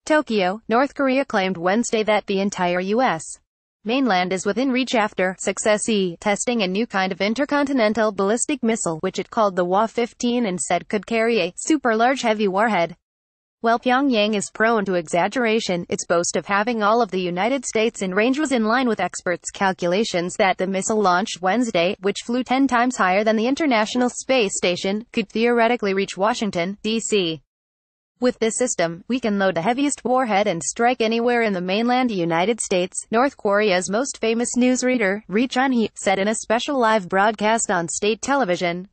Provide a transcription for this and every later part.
Tokyo, North Korea claimed Wednesday that the entire U.S. mainland is within reach after successy testing a new kind of intercontinental ballistic missile, which it called the WA-15 and said could carry a super-large heavy warhead. While Pyongyang is prone to exaggeration, its boast of having all of the United States in range was in line with experts' calculations that the missile launched Wednesday, which flew 10 times higher than the International Space Station, could theoretically reach Washington, D.C. With this system, we can load the heaviest warhead and strike anywhere in the mainland United States, North Korea's most famous newsreader, Ri Chun-hee, said in a special live broadcast on state television.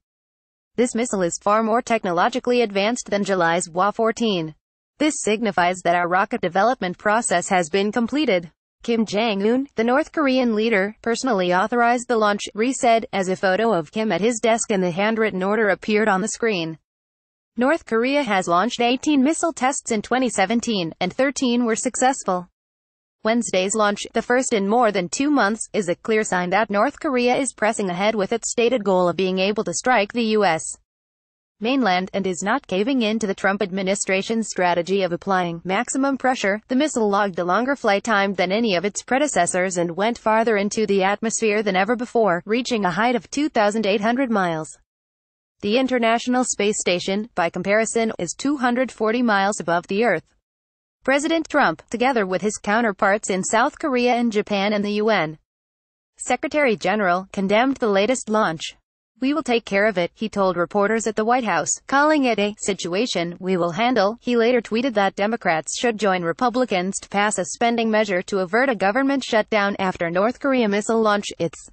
This missile is far more technologically advanced than July's WA-14. This signifies that our rocket development process has been completed. Kim Jong-un, the North Korean leader, personally authorized the launch, Ri said, as a photo of Kim at his desk and the handwritten order appeared on the screen. North Korea has launched 18 missile tests in 2017, and 13 were successful. Wednesday's launch, the first in more than 2 months, is a clear sign that North Korea is pressing ahead with its stated goal of being able to strike the U.S. mainland, and is not caving in to the Trump administration's strategy of applying maximum pressure. The missile logged a longer flight time than any of its predecessors and went farther into the atmosphere than ever before, reaching a height of 2,800 miles. The International Space Station, by comparison, is 240 miles above the Earth. President Trump, together with his counterparts in South Korea and Japan and the UN Secretary General, condemned the latest launch. "We will take care of it," he told reporters at the White House, calling it a situation we will handle. He later tweeted that Democrats should join Republicans to pass a spending measure to avert a government shutdown after North Korea missile launch. "It's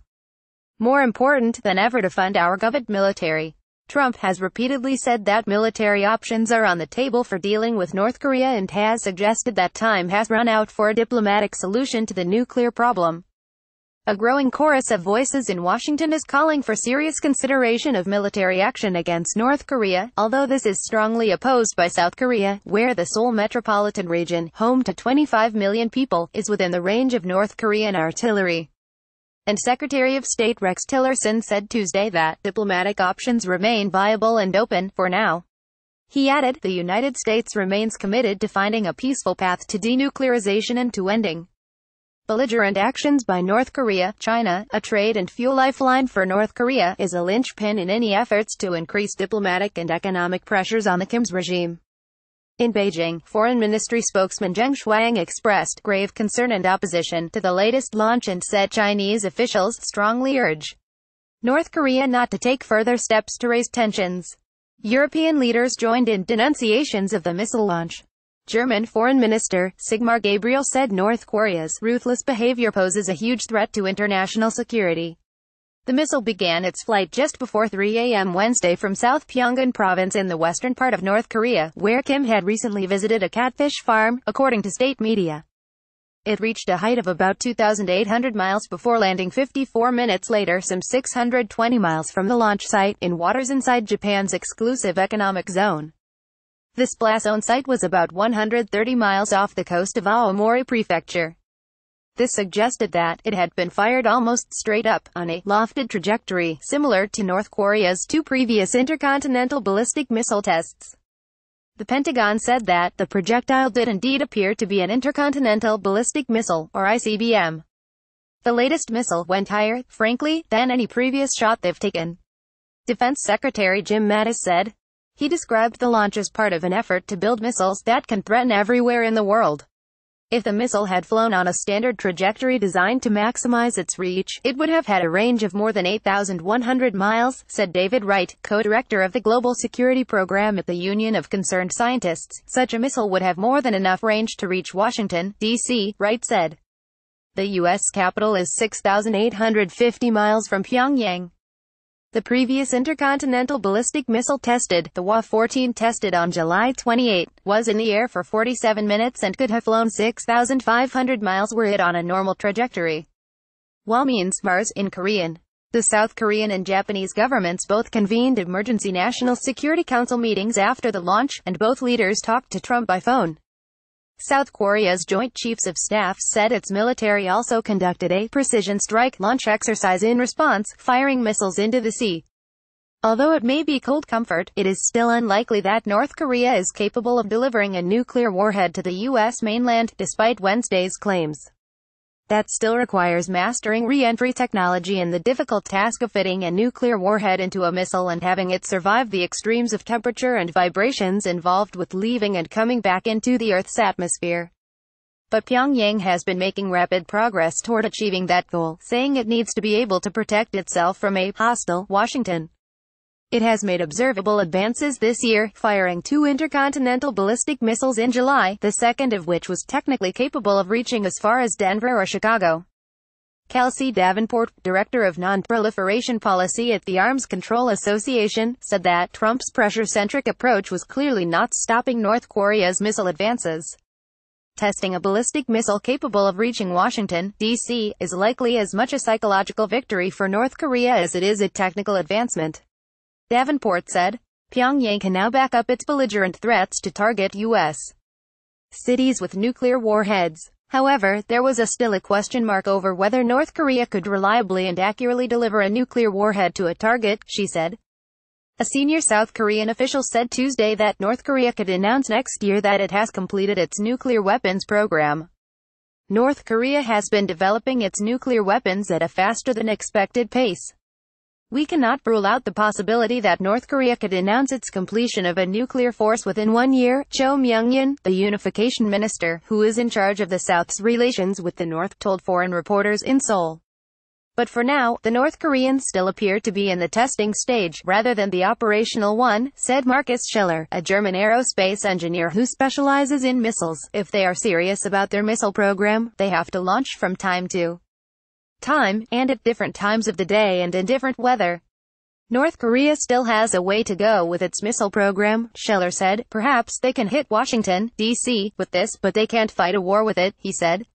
more important than ever to fund our government military." Trump has repeatedly said that military options are on the table for dealing with North Korea and has suggested that time has run out for a diplomatic solution to the nuclear problem. A growing chorus of voices in Washington is calling for serious consideration of military action against North Korea, although this is strongly opposed by South Korea, where the Seoul metropolitan region, home to 25 million people, is within the range of North Korean artillery. And Secretary of State Rex Tillerson said Tuesday that diplomatic options remain viable and open, for now. He added, the United States remains committed to finding a peaceful path to denuclearization and to ending belligerent actions by North Korea. China, a trade and fuel lifeline for North Korea, is a linchpin in any efforts to increase diplomatic and economic pressures on the Kim's regime. In Beijing, Foreign Ministry spokesman Zheng Shuang expressed grave concern and opposition to the latest launch and said Chinese officials strongly urge North Korea not to take further steps to raise tensions. European leaders joined in denunciations of the missile launch. German Foreign Minister Sigmar Gabriel said North Korea's ruthless behavior poses a huge threat to international security. The missile began its flight just before 3 a.m. Wednesday from South Pyongyang province in the western part of North Korea, where Kim had recently visited a catfish farm, according to state media. It reached a height of about 2,800 miles before landing 54 minutes later some 620 miles from the launch site, in waters inside Japan's exclusive economic zone. This blast zone site was about 130 miles off the coast of Aomori Prefecture. This suggested that it had been fired almost straight up, on a lofted trajectory, similar to North Korea's 2 previous intercontinental ballistic missile tests. The Pentagon said that the projectile did indeed appear to be an intercontinental ballistic missile, or ICBM. The latest missile went higher, frankly, than any previous shot they've taken. Defense Secretary Jim Mattis said. He described the launch as part of an effort to build missiles that can threaten everywhere in the world. If the missile had flown on a standard trajectory designed to maximize its reach, it would have had a range of more than 8,100 miles, said David Wright, co-director of the Global Security Program at the Union of Concerned Scientists. Such a missile would have more than enough range to reach Washington, D.C., Wright said. The U.S. capital is 6,850 miles from Pyongyang. The previous intercontinental ballistic missile tested, the WA-14 tested on July 28, was in the air for 47 minutes and could have flown 6,500 miles were it on a normal trajectory. WA means Mars in Korean. The South Korean and Japanese governments both convened emergency National Security Council meetings after the launch, and both leaders talked to Trump by phone. South Korea's Joint Chiefs of Staff said its military also conducted a precision strike launch exercise in response, firing missiles into the sea. Although it may be cold comfort, it is still unlikely that North Korea is capable of delivering a nuclear warhead to the U.S. mainland, despite Wednesday's claims. That still requires mastering re-entry technology and the difficult task of fitting a nuclear warhead into a missile and having it survive the extremes of temperature and vibrations involved with leaving and coming back into the Earth's atmosphere. But Pyongyang has been making rapid progress toward achieving that goal, saying it needs to be able to protect itself from a hostile Washington. It has made observable advances this year, firing 2 intercontinental ballistic missiles in July, the second of which was technically capable of reaching as far as Denver or Chicago. Kelsey Davenport, director of non-proliferation policy at the Arms Control Association, said that Trump's pressure-centric approach was clearly not stopping North Korea's missile advances. Testing a ballistic missile capable of reaching Washington, D.C., is likely as much a psychological victory for North Korea as it is a technical advancement. Davenport said, Pyongyang can now back up its belligerent threats to target U.S. cities with nuclear warheads. However, there was still a question mark over whether North Korea could reliably and accurately deliver a nuclear warhead to a target, she said. A senior South Korean official said Tuesday that North Korea could announce next year that it has completed its nuclear weapons program. North Korea has been developing its nuclear weapons at a faster than expected pace. We cannot rule out the possibility that North Korea could announce its completion of a nuclear force within 1 year, Cho Myung-in, the unification minister, who is in charge of the South's relations with the North, told foreign reporters in Seoul. But for now, the North Koreans still appear to be in the testing stage, rather than the operational one, said Markus Schiller, a German aerospace engineer who specializes in missiles. If they are serious about their missile program, they have to launch from time to time, and at different times of the day and in different weather. North Korea still has a way to go with its missile program, Scheller said. Perhaps they can hit Washington, D.C., with this, but they can't fight a war with it, he said.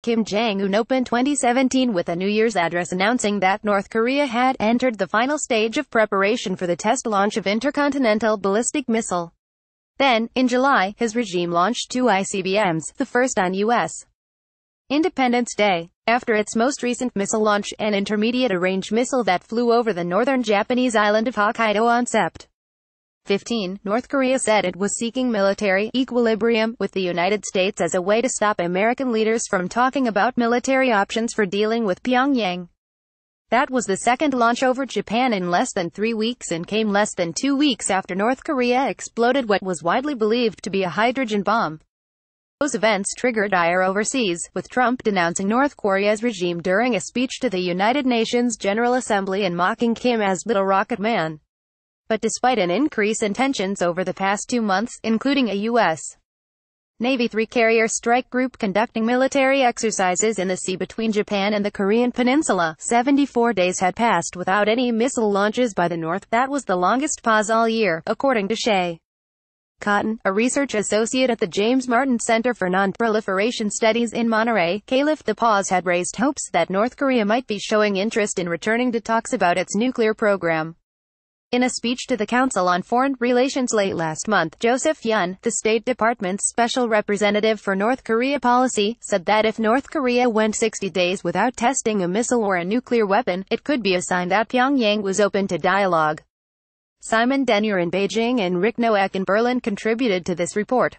Kim Jong-un opened 2017 with a New Year's address announcing that North Korea had entered the final stage of preparation for the test launch of intercontinental ballistic missile. Then, in July, his regime launched 2 ICBMs, the first on U.S. Independence Day. After its most recent missile launch, an intermediate-range missile that flew over the northern Japanese island of Hokkaido on Sept. 15, North Korea said it was seeking military equilibrium with the United States as a way to stop American leaders from talking about military options for dealing with Pyongyang. That was the second launch over Japan in less than 3 weeks and came less than 2 weeks after North Korea exploded what was widely believed to be a hydrogen bomb. Those events triggered ire overseas, with Trump denouncing North Korea's regime during a speech to the United Nations General Assembly and mocking Kim as Little Rocket Man. But despite an increase in tensions over the past 2 months, including a U.S. Navy 3-carrier strike group conducting military exercises in the sea between Japan and the Korean peninsula, 74 days had passed without any missile launches by the North. That was the longest pause all year, according to Shea Cotton, a research associate at the James Martin Center for Non-Proliferation Studies in Monterey. Caliph, the pause had raised hopes that North Korea might be showing interest in returning to talks about its nuclear program. In a speech to the Council on Foreign Relations late last month, Joseph Yun, the State Department's special representative for North Korea policy, said that if North Korea went 60 days without testing a missile or a nuclear weapon, it could be a sign that Pyongyang was open to dialogue. Simon Denyer in Beijing and Rick Nowak in Berlin contributed to this report.